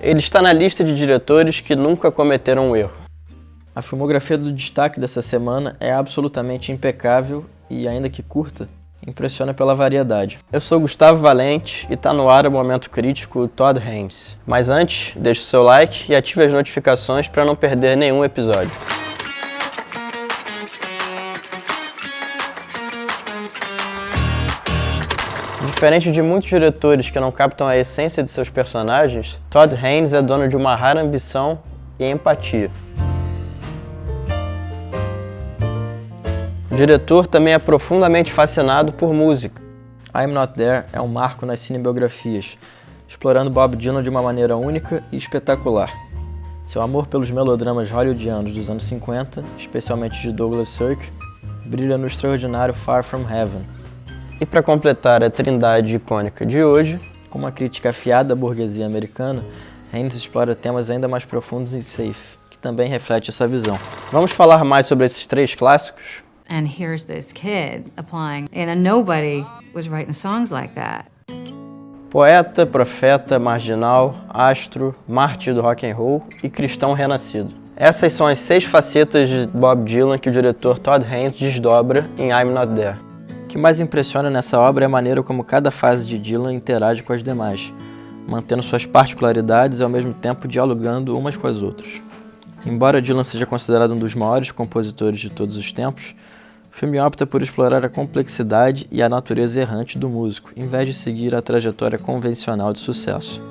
Ele está na lista de diretores que nunca cometeram um erro. A filmografia do destaque dessa semana é absolutamente impecável e, ainda que curta, impressiona pela variedade. Eu sou Gustavo Valente e está no ar o Momento Crítico Todd Haynes. Mas antes, deixe o seu like e ative as notificações para não perder nenhum episódio. Diferente de muitos diretores que não captam a essência de seus personagens, Todd Haynes é dono de uma rara ambição e empatia. O diretor também é profundamente fascinado por música. I'm Not There é um marco nas cinebiografias, explorando Bob Dylan de uma maneira única e espetacular. Seu amor pelos melodramas hollywoodianos dos anos 50, especialmente de Douglas Sirk, brilha no extraordinário Far From Heaven. E para completar a trindade icônica de hoje, com uma crítica afiada à burguesia americana, Haynes explora temas ainda mais profundos em Safe, que também reflete essa visão. Vamos falar mais sobre esses três clássicos? And here's this kid applying, and nobody was writing songs like that. Poeta, profeta, marginal, astro, mártir do rock and roll e cristão renascido. Essas são as 6 facetas de Bob Dylan que o diretor Todd Haynes desdobra em I'm Not There. O que mais impressiona nessa obra é a maneira como cada fase de Dylan interage com as demais, mantendo suas particularidades e ao mesmo tempo dialogando umas com as outras. Embora Dylan seja considerado um dos maiores compositores de todos os tempos, o filme opta por explorar a complexidade e a natureza errante do músico, em vez de seguir a trajetória convencional de sucesso.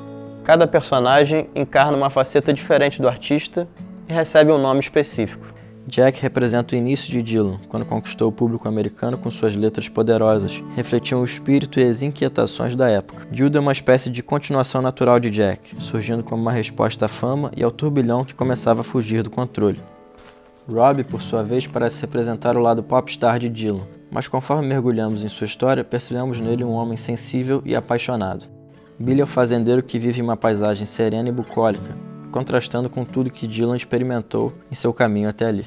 Cada personagem encarna uma faceta diferente do artista e recebe um nome específico. Jack representa o início de Dylan, quando conquistou o público americano com suas letras poderosas, refletiam o espírito e as inquietações da época. Jude é uma espécie de continuação natural de Jack, surgindo como uma resposta à fama e ao turbilhão que começava a fugir do controle. Robbie, por sua vez, parece representar o lado popstar de Dylan, mas conforme mergulhamos em sua história, percebemos nele um homem sensível e apaixonado. Billy é o fazendeiro que vive em uma paisagem serena e bucólica, contrastando com tudo que Dylan experimentou em seu caminho até ali.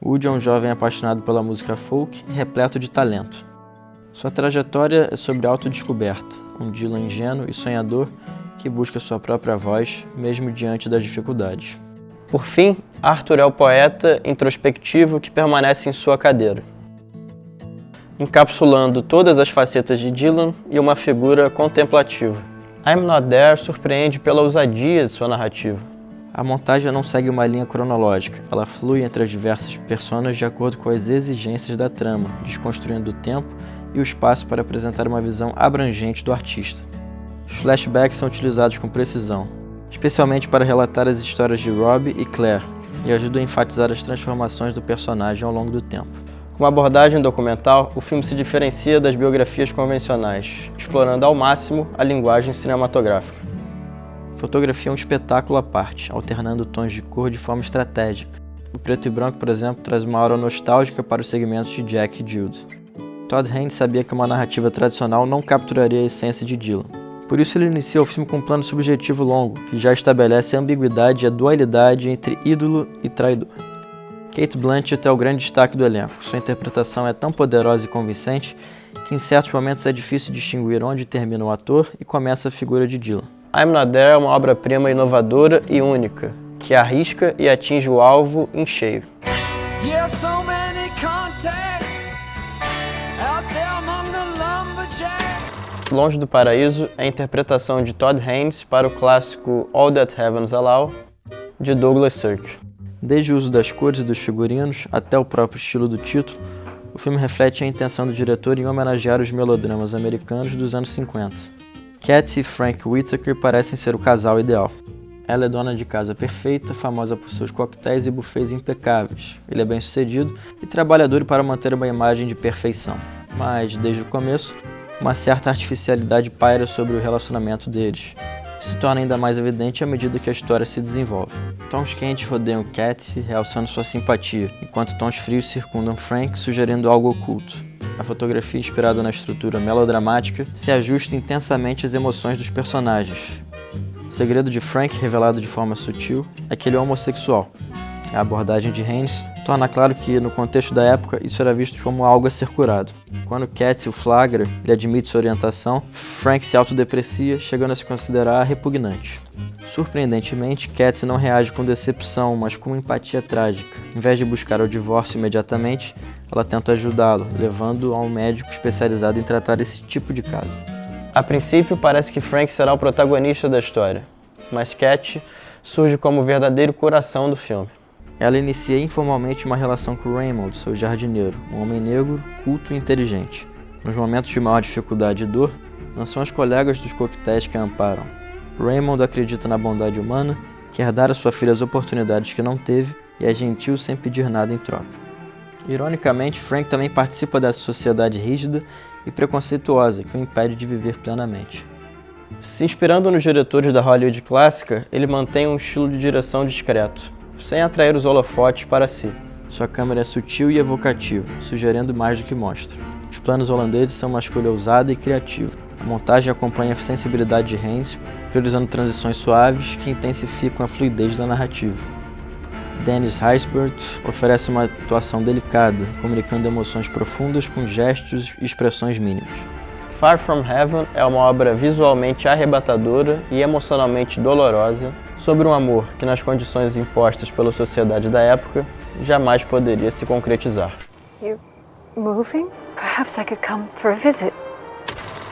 Woody é um jovem apaixonado pela música folk e repleto de talento. Sua trajetória é sobre autodescoberta, um Dylan ingênuo e sonhador que busca sua própria voz, mesmo diante das dificuldades. Por fim, Arthur é o poeta introspectivo que permanece em sua cadeira, encapsulando todas as facetas de Dylan e uma figura contemplativa. I'm Not There surpreende pela ousadia de sua narrativa. A montagem não segue uma linha cronológica, ela flui entre as diversas personas de acordo com as exigências da trama, desconstruindo o tempo e o espaço para apresentar uma visão abrangente do artista. Os flashbacks são utilizados com precisão, especialmente para relatar as histórias de Robbie e Claire, e ajudam a enfatizar as transformações do personagem ao longo do tempo. Com uma abordagem documental, o filme se diferencia das biografias convencionais, explorando ao máximo a linguagem cinematográfica. A fotografia é um espetáculo à parte, alternando tons de cor de forma estratégica. O preto e branco, por exemplo, traz uma aura nostálgica para os segmentos de Jack e Jude. Todd Haynes sabia que uma narrativa tradicional não capturaria a essência de Dylan. Por isso ele inicia o filme com um plano subjetivo longo, que já estabelece a ambiguidade e a dualidade entre ídolo e traidor. Cate Blanchett é o grande destaque do elenco. Sua interpretação é tão poderosa e convincente que em certos momentos é difícil distinguir onde termina o ator e começa a figura de Dylan. I'm Not There é uma obra-prima inovadora e única, que arrisca e atinge o alvo em cheio. Longe do Paraíso é a interpretação de Todd Haynes para o clássico All That Heaven's Allow, de Douglas Sirk. Desde o uso das cores e dos figurinos até o próprio estilo do título, o filme reflete a intenção do diretor em homenagear os melodramas americanos dos anos 50. Cat e Frank Whitaker parecem ser o casal ideal. Ela é dona de casa perfeita, famosa por seus coquetéis e buffets impecáveis. Ele é bem-sucedido e trabalha duro para manter uma imagem de perfeição. Mas, desde o começo, uma certa artificialidade paira sobre o relacionamento deles. Isso se torna ainda mais evidente à medida que a história se desenvolve. Tons quentes rodeiam Cat, realçando sua simpatia, enquanto tons frios circundam Frank, sugerindo algo oculto. A fotografia, inspirada na estrutura melodramática, se ajusta intensamente às emoções dos personagens. O segredo de Frank, revelado de forma sutil, é que ele é homossexual. A abordagem de Haynes torna claro que, no contexto da época, isso era visto como algo a ser curado. Quando Cat o flagra, ele admite sua orientação, Frank se autodeprecia, chegando a se considerar repugnante. Surpreendentemente, Cat não reage com decepção, mas com empatia trágica. Em vez de buscar o divórcio imediatamente, ela tenta ajudá-lo, levando-o a um médico especializado em tratar esse tipo de caso. A princípio, parece que Frank será o protagonista da história, mas Cat surge como o verdadeiro coração do filme. Ela inicia informalmente uma relação com Raymond, seu jardineiro, um homem negro, culto e inteligente. Nos momentos de maior dificuldade e dor, não são as colegas dos coquetéis que a amparam. Raymond acredita na bondade humana, quer dar à sua filha as oportunidades que não teve e é gentil sem pedir nada em troca. Ironicamente, Frank também participa dessa sociedade rígida e preconceituosa que o impede de viver plenamente. Se inspirando nos diretores da Hollywood clássica, ele mantém um estilo de direção discreto, sem atrair os holofotes para si. Sua câmera é sutil e evocativa, sugerindo mais do que mostra. Os planos holandeses são uma escolha ousada e criativa. A montagem acompanha a sensibilidade de Haynes, priorizando transições suaves que intensificam a fluidez da narrativa. Dennis Haysbert oferece uma atuação delicada, comunicando emoções profundas com gestos e expressões mínimas. Far From Heaven é uma obra visualmente arrebatadora e emocionalmente dolorosa sobre um amor que, nas condições impostas pela sociedade da época, jamais poderia se concretizar. You're moving? Perhaps I could come for a visit.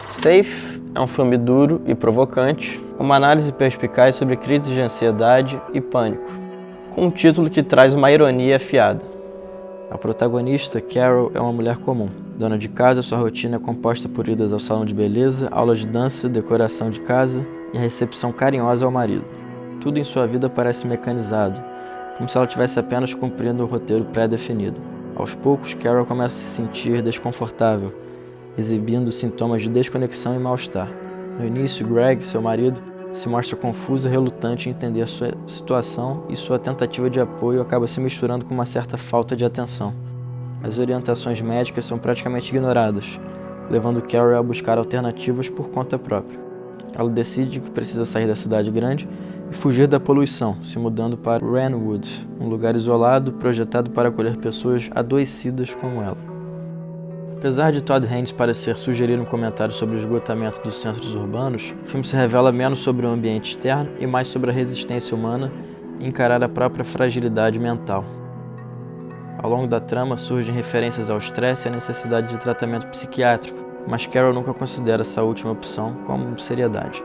Safe é um filme duro e provocante, uma análise perspicaz sobre crises de ansiedade e pânico, com um título que traz uma ironia afiada. A protagonista, Carol, é uma mulher comum. Dona de casa, sua rotina é composta por idas ao salão de beleza, aulas de dança, decoração de casa e a recepção carinhosa ao marido. Tudo em sua vida parece mecanizado, como se ela estivesse apenas cumprindo o roteiro pré-definido. Aos poucos, Carol começa a se sentir desconfortável, exibindo sintomas de desconexão e mal-estar. No início, Greg, seu marido, se mostra confuso e relutante em entender sua situação e sua tentativa de apoio acaba se misturando com uma certa falta de atenção. As orientações médicas são praticamente ignoradas, levando Carol a buscar alternativas por conta própria. Ela decide que precisa sair da cidade grande e fugir da poluição, se mudando para Wrenwood, um lugar isolado projetado para acolher pessoas adoecidas como ela. Apesar de Todd Haynes parecer sugerir um comentário sobre o esgotamento dos centros urbanos, o filme se revela menos sobre o ambiente externo e mais sobre a resistência humana em encarar a própria fragilidade mental. Ao longo da trama surgem referências ao estresse e à necessidade de tratamento psiquiátrico, mas Carol nunca considera essa última opção como seriedade.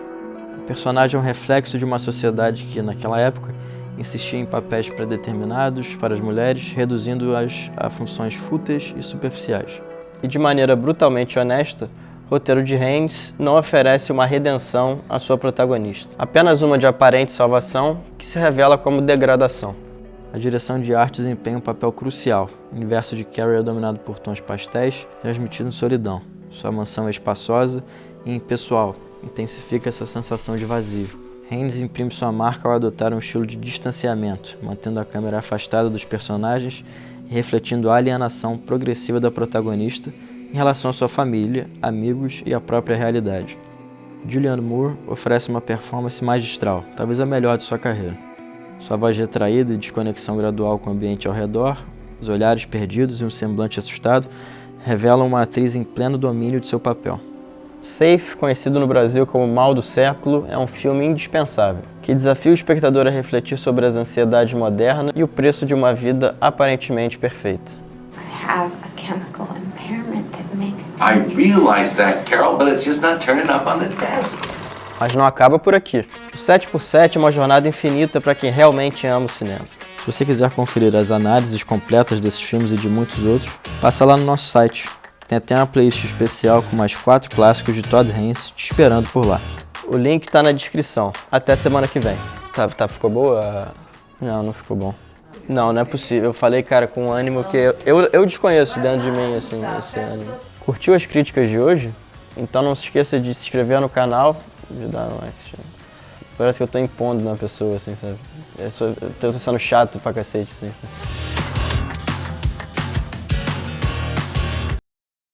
O personagem é um reflexo de uma sociedade que, naquela época, insistia em papéis predeterminados para as mulheres, reduzindo-as a funções fúteis e superficiais. E de maneira brutalmente honesta, o roteiro de Haynes não oferece uma redenção à sua protagonista, apenas uma de aparente salvação que se revela como degradação. A direção de arte desempenha um papel crucial. O universo de Carrie é dominado por tons pastéis, transmitindo solidão. Sua mansão é espaçosa e impessoal, intensifica essa sensação de vazio. Haynes imprime sua marca ao adotar um estilo de distanciamento, mantendo a câmera afastada dos personagens e refletindo a alienação progressiva da protagonista em relação à sua família, amigos e à própria realidade. Julianne Moore oferece uma performance magistral, talvez a melhor de sua carreira. Sua voz retraída e desconexão gradual com o ambiente ao redor, os olhares perdidos e um semblante assustado, revelam uma atriz em pleno domínio de seu papel. Safe, conhecido no Brasil como Mal do Século, é um filme indispensável, que desafia o espectador a refletir sobre as ansiedades modernas e o preço de uma vida aparentemente perfeita. I have a chemical impairment that makes sense. I realize that, Carol, but it's just not turning up on the test. Mas não acaba por aqui. O 7x7 é uma jornada infinita para quem realmente ama o cinema. Se você quiser conferir as análises completas desses filmes e de muitos outros, passa lá no nosso site. Tem até uma playlist especial com mais 4 clássicos de Todd Haynes te esperando por lá. O link tá na descrição. Até semana que vem. Ficou boa? Não ficou bom. Não é possível. Eu falei, cara, com um ânimo que eu desconheço dentro de mim, assim, esse ânimo. Curtiu as críticas de hoje? Então não se esqueça de se inscrever no canal, de dar um like. Parece que eu tô impondo na pessoa, assim, sabe? Eu tô sendo chato pra cacete, assim.